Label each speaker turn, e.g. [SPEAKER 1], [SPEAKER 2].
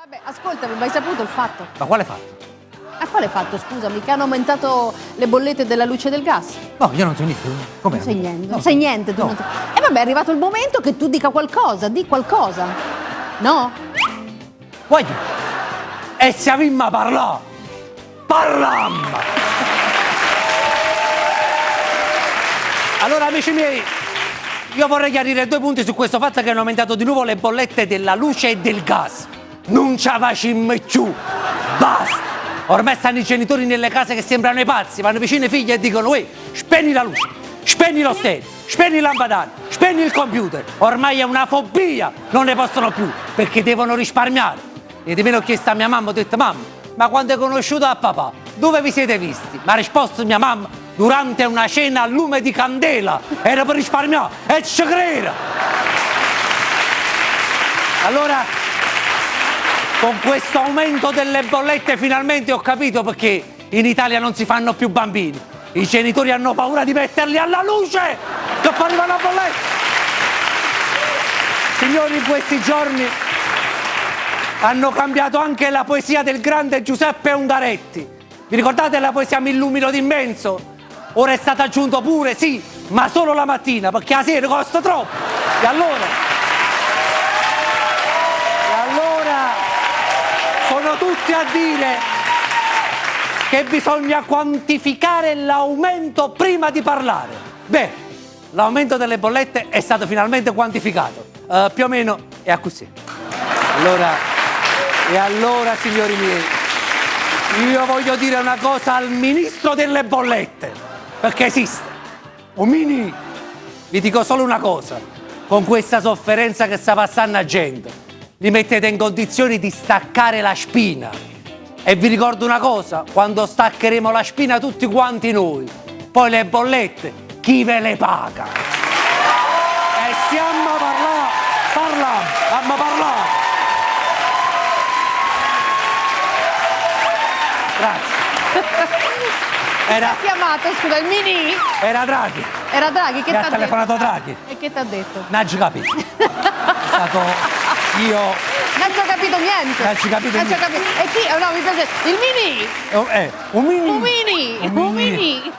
[SPEAKER 1] Vabbè, ascoltami, ma hai saputo il fatto?
[SPEAKER 2] Ma quale fatto?
[SPEAKER 1] A quale fatto, scusami? Che hanno aumentato le bollette della luce e del gas?
[SPEAKER 2] No, io non so niente. Come?
[SPEAKER 1] Non sai niente,
[SPEAKER 2] No.
[SPEAKER 1] non sai niente tu.
[SPEAKER 2] No.
[SPEAKER 1] Non sai... E vabbè, è arrivato il momento che tu dica qualcosa, di qualcosa. No?
[SPEAKER 2] Guardi, e se avimmo a parlare, parlammo! Allora, amici miei, io vorrei chiarire 2 punti su questo fatto che hanno aumentato di nuovo le bollette della luce e del gas. Non ci facciamo più, basta! Ormai stanno i genitori nelle case che sembrano i pazzi, vanno vicino ai figli e dicono: "Ehi, spegni la luce, spegni lo stereo, spegni il lampadare, spegni il computer". Ormai è una fobia, non ne possono più, perché devono risparmiare. E di meno ho chiesto a mia mamma, ho detto: "Mamma, ma quando hai conosciuto a papà, dove vi siete visti?" Mi ha risposto mia mamma: "Durante una cena a lume di candela, era per risparmiare, e ci credo". Allora, con questo aumento delle bollette finalmente ho capito perché in Italia non si fanno più bambini. I genitori hanno paura di metterli alla luce, che poi arriva la bolletta. Signori, in questi giorni hanno cambiato anche la poesia del grande Giuseppe Ungaretti. Vi ricordate la poesia Mi illumino d'immenso? Ora è stato aggiunto pure, sì, ma solo la mattina, perché la sera costa troppo. E allora sono tutti a dire che bisogna quantificare l'aumento prima di parlare. Beh, l'aumento delle bollette è stato finalmente quantificato. Più o meno è così. Allora, signori miei, io voglio dire una cosa al ministro delle bollette, perché esiste. Un mini. Vi dico solo una cosa: con questa sofferenza che sta passando la gente, li mettete in condizioni di staccare la spina. E vi ricordo una cosa: quando staccheremo la spina tutti quanti noi, poi le bollette, chi ve le paga? E stiamo a parlare, stiamo a parlare. Grazie.
[SPEAKER 1] Ha chiamato, scusa, il Mini?
[SPEAKER 2] Era Draghi.
[SPEAKER 1] Era Draghi, che
[SPEAKER 2] Mi
[SPEAKER 1] ti
[SPEAKER 2] ha
[SPEAKER 1] ha
[SPEAKER 2] telefonato
[SPEAKER 1] detto?
[SPEAKER 2] Draghi.
[SPEAKER 1] E che ti ha detto?
[SPEAKER 2] Non ci capito. È stato io.
[SPEAKER 1] Non ci ho capito niente.
[SPEAKER 2] Non ci ho capito
[SPEAKER 1] Non ci ho
[SPEAKER 2] niente.
[SPEAKER 1] capito. E chi? Oh, no, mi piace. Il Mini!
[SPEAKER 2] Un mini.
[SPEAKER 1] Un Mini! Un Mini!